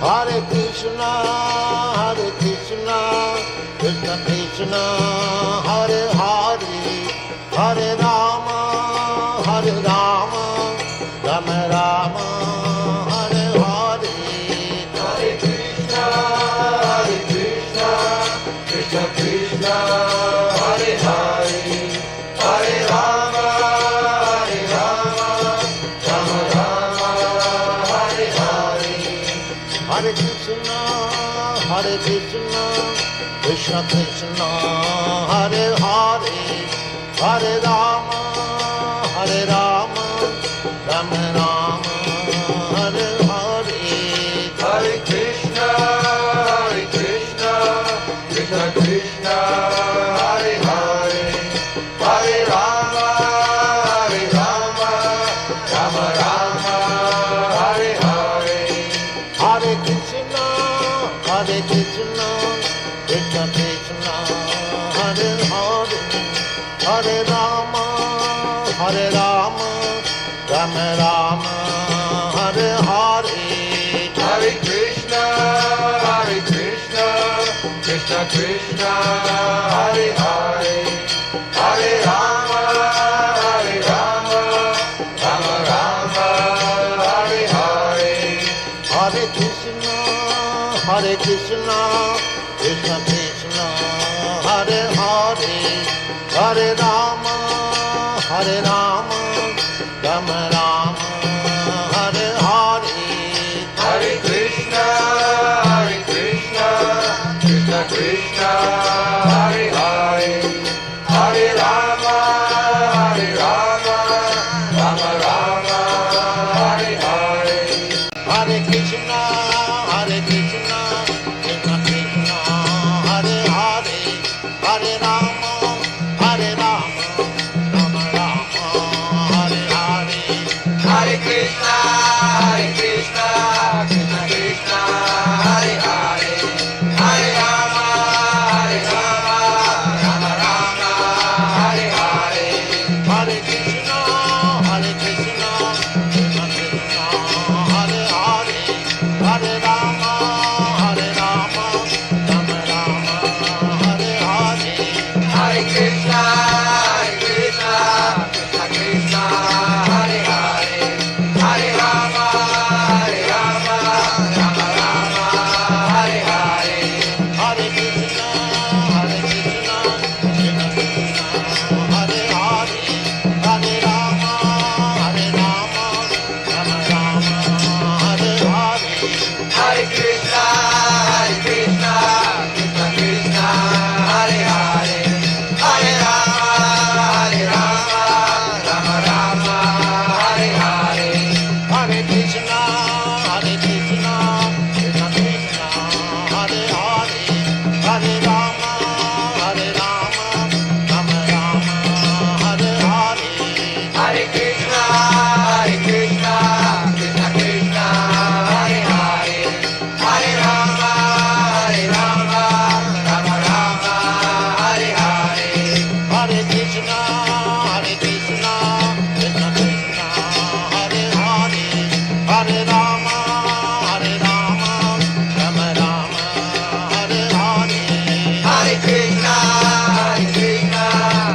Hare Krishna, Krishna Krishna, Hare Hare, Hare Rama, Rama Rama, Hare Hare. Hare Krishna, Krishna Krishna, Hare Hare, Hare Rama, Rama Rama, Hare Hare. Hare Krishna, Krishna Krishna, Hare Hare, Hare Rama, Rama Rama, Hare Hare. Hare Krishna, Krishna Krishna, Hare Hare, Hare Rama, Rama Rama, Hare Hare. Hare Krishna, Krishna Krishna, Hare Hare, Hare Rama, Rama Rama, Hare Hare. Hare Krishna, Krishna Krishna, Hare Hare, Hare Rama, Rama Rama, Hare Hare. Hare Krishna, Krishna Krishna, Hare Hare, Hare Rama, Rama Rama, Hare Hare. Hare Krishna, Krishna Krishna, Hare Hare, Hare Rama, Rama Rama, Hare Hare. Hare Krishna, Krishna Krishna, Hare Hare, Hare Rama, Rama Rama, Hare Hare. Hare Krishna, Krishna Krishna, Hare Hare, Hare Rama, Rama Rama, Hare Hare. Hare Krishna, Krishna Krishna, Hare Hare, Hare Rama, Rama Rama, Hare Hare. Hare Krishna, Krishna Krishna, Hare Hare, Hare Rama, Rama Rama, Hare Hare. Hare Krishna, Krishna Krishna, Hare Hare, Hare Rama, Rama Rama, Hare Hare. Hare Krishna, Krishna Krishna, Hare Hare, Hare Rama, Rama Rama, Hare Hare. Hare Krishna, Krishna Krishna, Hare Hare, Hare Rama, Rama Rama, Hare Hare. Hare Krishna, Krishna Krishna, Hare Hare, Hare Rama, Rama Rama, Hare Hare. Hare Krishna, Krishna Krishna, Hare Hare, Hare Rama, Rama Rama, Hare Hare. Hare Krishna,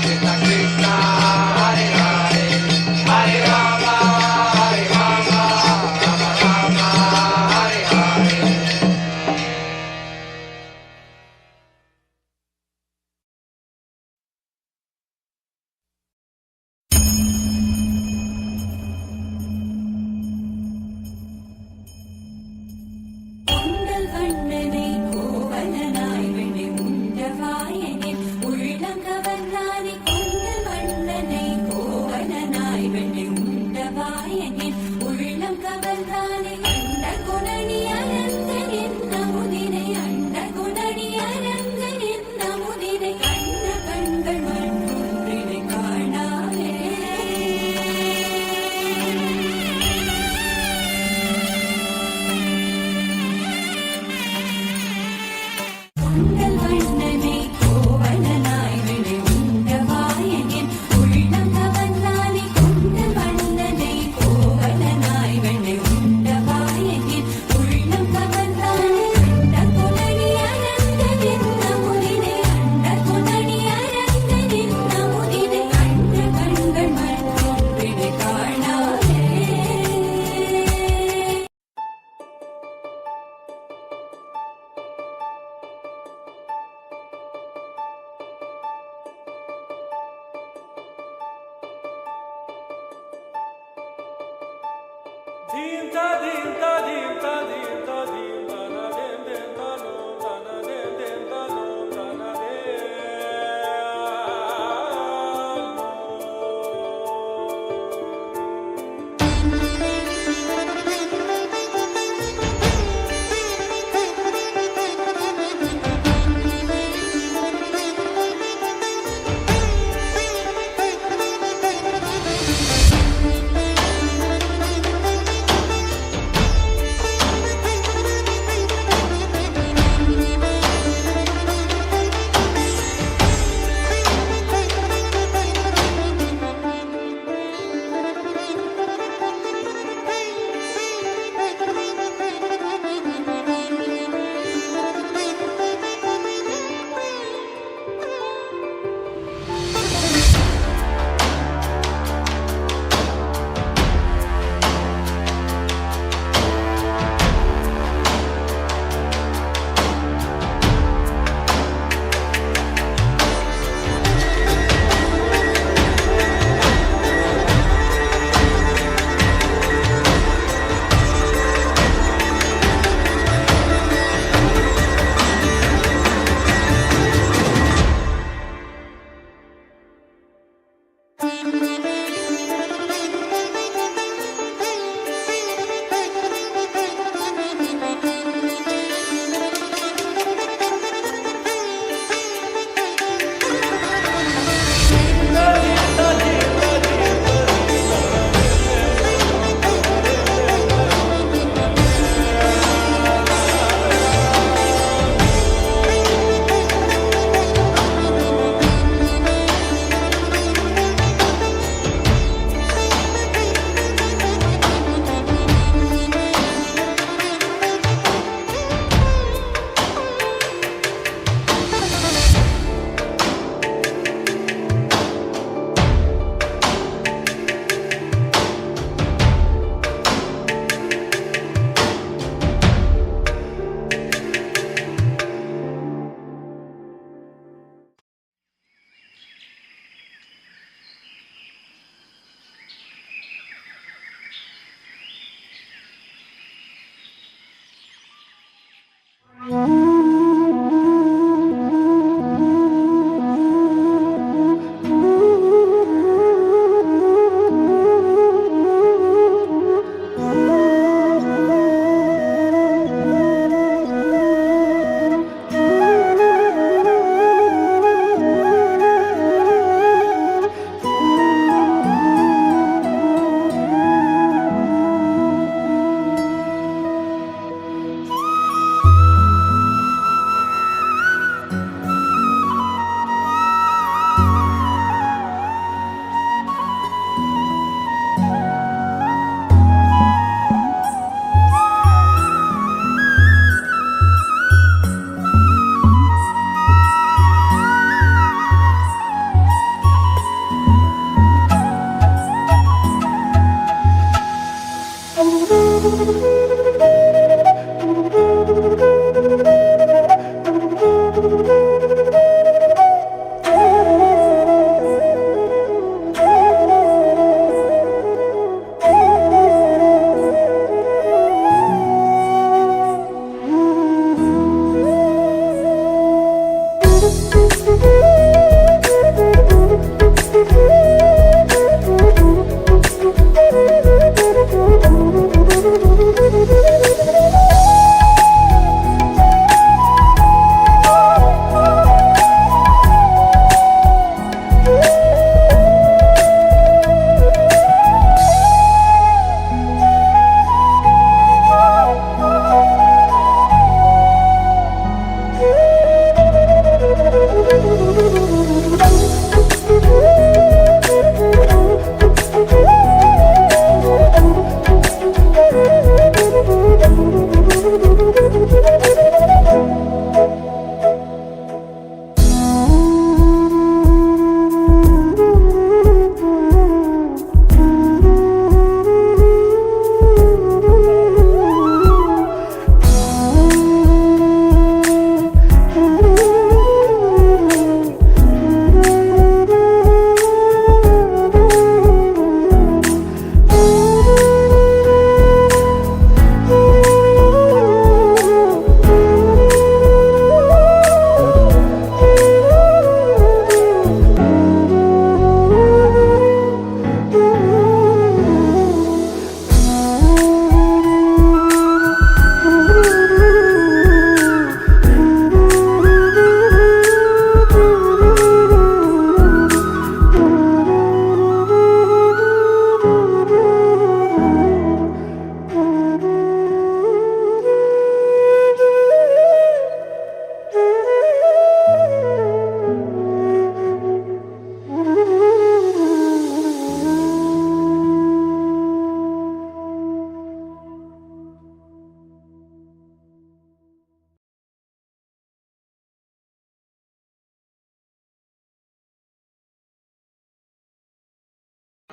Krishna Krishna, Hare Hare, Hare Rama, Rama Rama, Hare Hare. உண்டல் வண்ணனை கோவலனாய் வினை உண்டவாயனில் உள்ளங்கவர்ந்தானே கொண்டல் வண்ணனை கோவலனாய் வினை உண்டவாயனில் உள்ளம் கவர்ந்தானே அண்ட குணனி அரங்கன் என்ன முதிரை அண்ட குணனி அரங்கன் என்ன முதிரை கண்ண கண்கள் மற்றொன்றினை காணாமே உண்டல் வண்ணனை கோவலனாய் வினை உண்டவாயனில் உள்ளம் கவர்ந்தானே கொண்டல் வண்ணனை கோவலனாய் வினை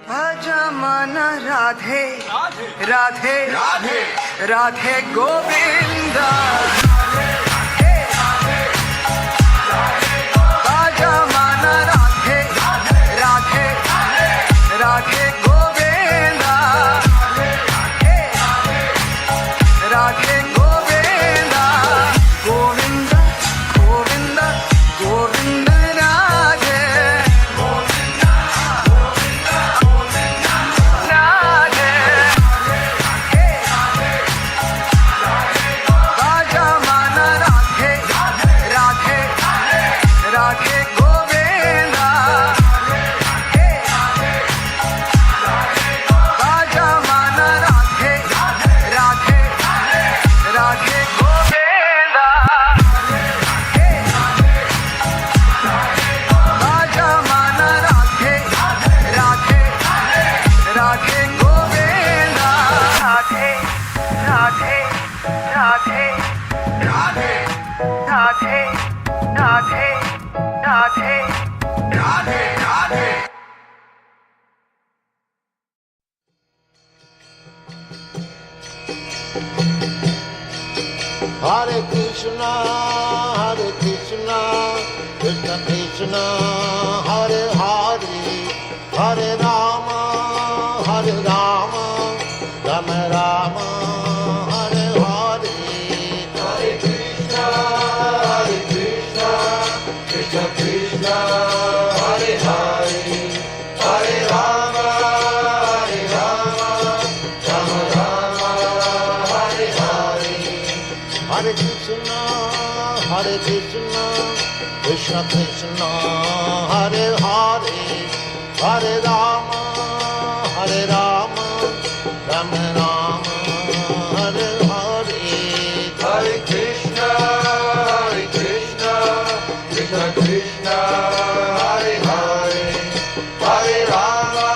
आजा माना राधे राधे राधे राधे गोविंदा आजा माना राधे राधे राधे गोविंदा राधे गोविंदा गोविंद गोविंद गोविंद राधे राधे राजा माना राधे राधे राधे गोविंदा राजा माना राधे राधे राधे गोविंदा राजा माना Radhe Radhe Radhe Govinda Radhe Radhe Radhe Radhe Radhe Radhe Radhe Radhe Radhe Hare Krishna, Krishna Krishna, Hare Hare, Hare Rama, Rama Rama, Hare Hare. Hare Krishna, Krishna Krishna, Hare Hare, Hare Rama, Rama Rama, Hare Hare. Hare Krishna, Krishna Krishna, Hare Hare, Hare Rama, Rama Rama, Hare Hare. Hare Krishna, Krishna Krishna, Hare Hare, Hare Rama,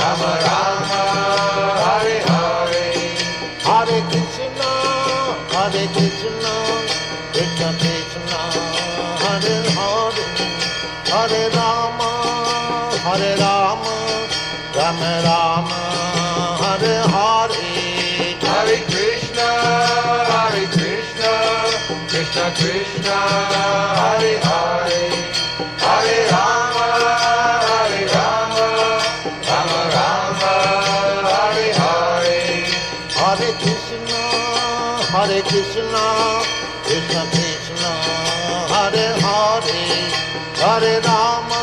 Rama Rama, Hare Hare. Hare Krishna, Krishna Krishna, Hare Hare, Hare Rama, Rama Rama, Hare Hare. Hare Krishna, Krishna Krishna, Hare Hare, Hare Rama, Rama Rama, Hare Hare. Hare Krishna, Krishna Krishna, Hare Hare, Hare Rama,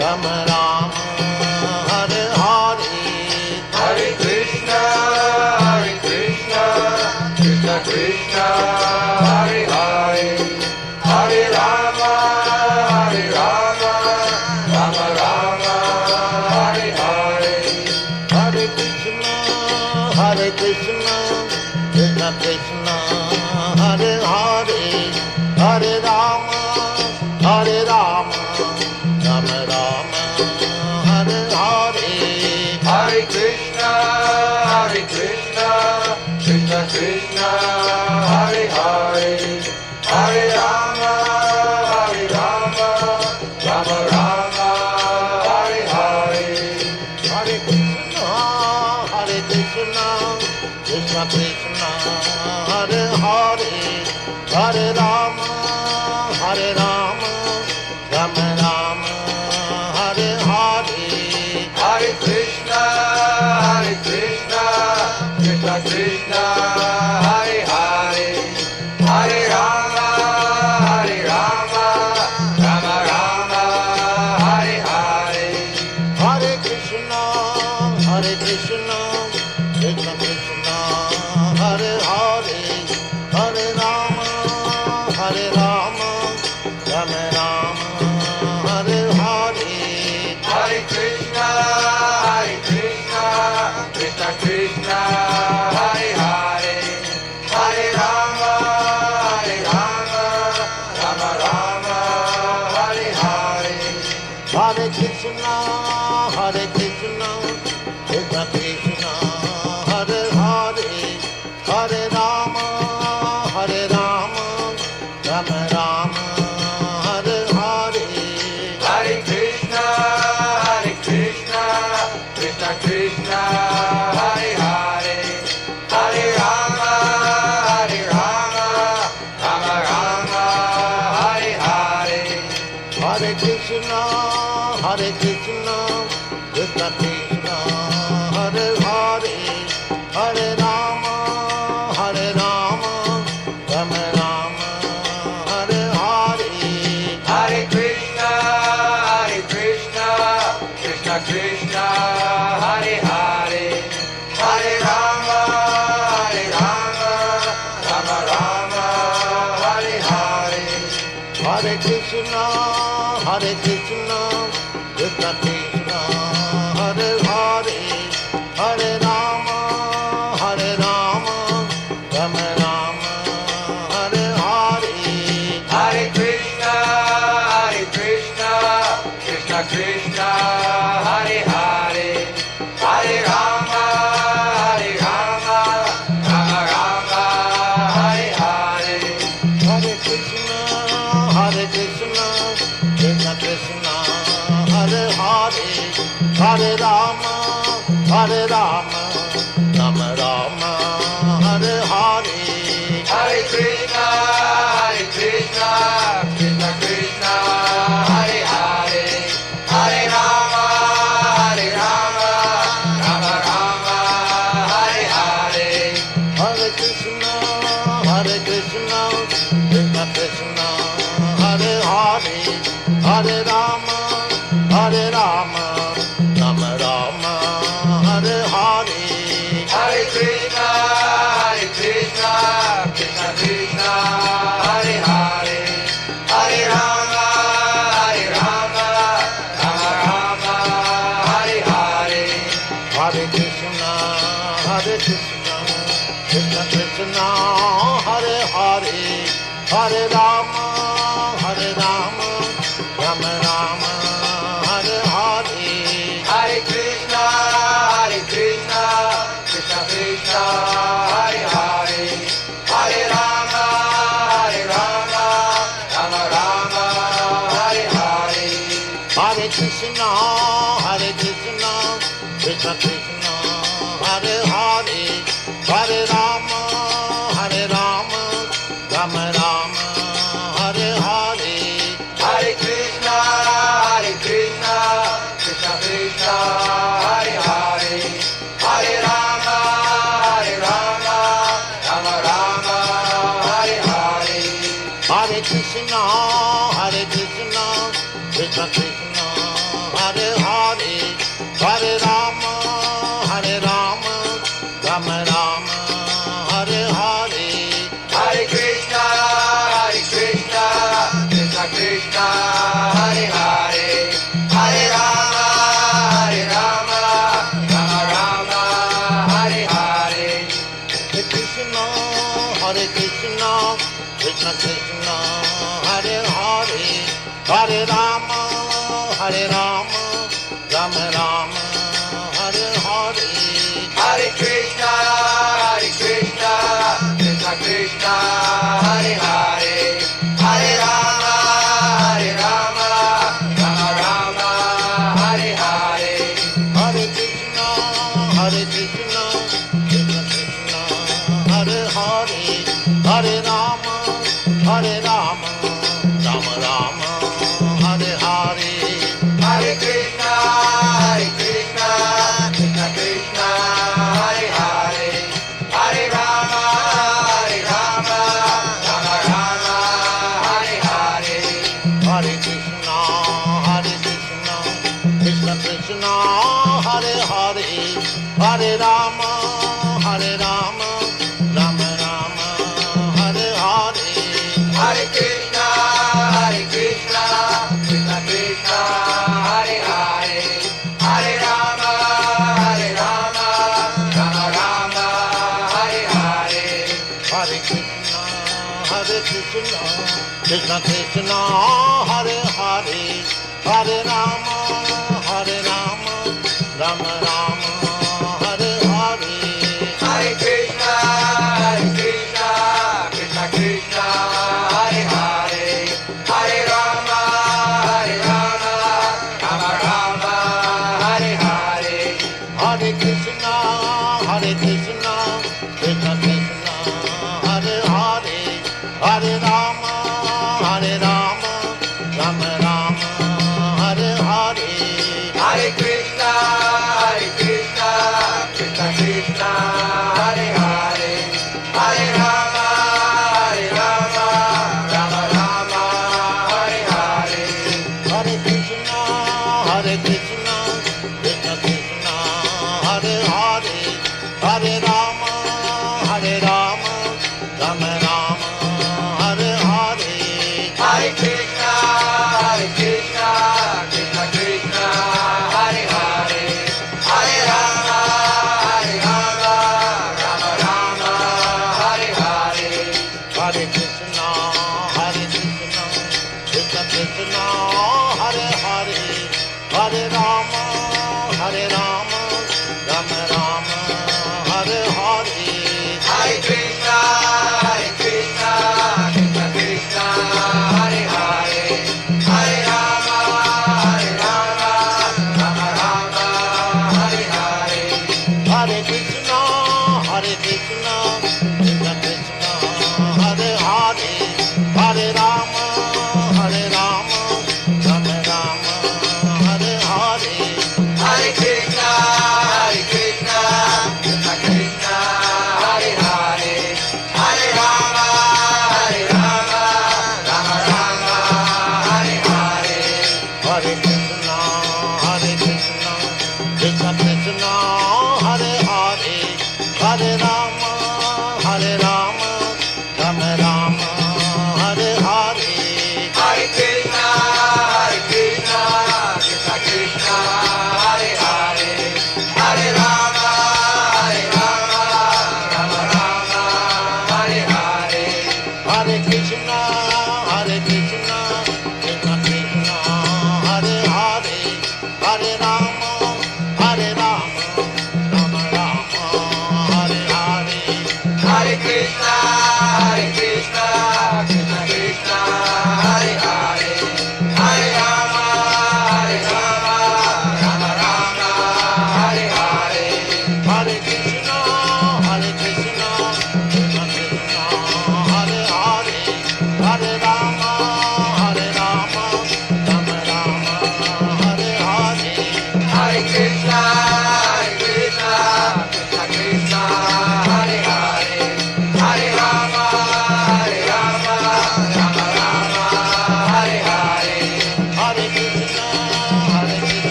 Rama Rama, Hare Hare. Hare Krishna, Krishna Krishna, Hare Hare, Hare Rama, Rama Rama, Hare Hare. Hare Krishna, Krishna Krishna, Hare Hare, Hare Rama, Rama Rama, Hare Hare. Hare Krishna, Krishna Krishna, Hare Hare, Hare Rama, Rama Rama, Hare Hare. Hare Krishna, Krishna Krishna, Hare Hare, Hare Rama, Rama Rama, Hare Hare. Hare Krishna, Krishna Krishna, Hare Hare, Hare Rama, Rama Rama, Hare Hare. Hare Krishna, Krishna Krishna, Hare Hare, Hare Rama, Rama Rama, Hare Hare. Hare Krishna, Krishna Krishna, Hare Hare, Hare Rama, Rama Rama, Hare Hare. Hare Krishna, Krishna Krishna, Hare Hare, Hare Rama, Rama Rama, Hare Hare. Hare Krishna, Krishna Krishna, Hare Hare, Hare Rama, Rama Rama, Hare Hare. Hare Krishna, Krishna Krishna, Hare Hare, Hare Rama, Rama Rama, Hare Hare. Hare Krishna, Krishna Krishna, Hare Hare, Hare Rama, Rama Rama, Hare Hare. Hare Krishna, Krishna Krishna, Hare Hare, Hare Rama, Rama Rama, Hare Hare. Hare Krishna, Krishna Krishna, Hare Hare, Hare Rama, Rama Rama, Hare Hare. Hare Krishna, Krishna Krishna, Hare Hare, Hare Rama, Rama Rama, Hare Hare. Hare Krishna, Krishna Krishna, Hare Hare, Hare Rama, Rama Rama, Hare Hare. Hare Krishna, Krishna Krishna, Hare Hare, Hare Rama, Rama Rama, Hare Hare. Hare Krishna, Krishna Krishna, Hare Hare, Hare Rama, Rama Rama, Hare Hare. Hare Krishna, Krishna Krishna, Hare Hare, Hare Rama, Rama Rama, Hare Hare. Hare Krishna, Krishna Krishna, Hare Hare, Hare Rama, Rama Rama, Hare Hare. Hare Krishna, Krishna Krishna, Hare Hare, Hare Rama, Rama Rama, Hare Hare. Hare Krishna, Krishna Krishna, Hare Hare, Hare Rama, Rama Rama, Hare Hare. Hare Krishna, Krishna Krishna, Hare Hare, Hare Rama, Rama Rama, Hare Hare. Hare Krishna, Krishna Krishna, Hare Hare, Hare Rama, Rama Rama, Hare Hare. Hare Krishna, Krishna Krishna, Hare Hare, Hare Rama, Rama Rama, Hare Hare. Hare Krishna, Krishna Krishna, Hare Hare, Hare Rama, Rama Rama, Hare Hare. Hare Krishna, Krishna Krishna, Hare Hare, Hare Rama, Rama Rama, Hare Hare. Hare Krishna, Krishna Krishna, Hare Hare, Hare Rama, Rama Rama, Hare Hare. Hare Krishna, Krishna Krishna, Hare Hare, Hare Rama, Rama Rama, Hare Hare. Hare Krishna, Krishna Krishna, Hare Hare, Hare Rama, Rama Rama, Hare Hare. Hare Krishna, Krishna Krishna, Hare Hare, Hare Rama, Rama Rama, Hare Hare. Hare Krishna, Krishna Krishna, Hare Hare, Hare Rama, Hare Krishna, Krishna Krishna, Hare Hare, Hare Rama, Rama Rama, Hare Hare. Hare Krishna, Krishna Krishna, Hare Hare, Hare Rama, Rama Rama, Hare Hare. Hare Krishna, Krishna Krishna, Hare Hare, Hare Rama, Rama Rama, Hare Hare. Hare Krishna, Krishna Krishna, Hare Hare, Hare Rama, Rama Rama, Hare Hare. Hare Krishna, Krishna Krishna, Hare Hare, Hare Rama, Rama Rama, Hare Hare. Hare Krishna, Krishna Krishna, Hare Hare, Hare Rama, Rama Rama, Hare Hare. Hare Krishna, Krishna Krishna,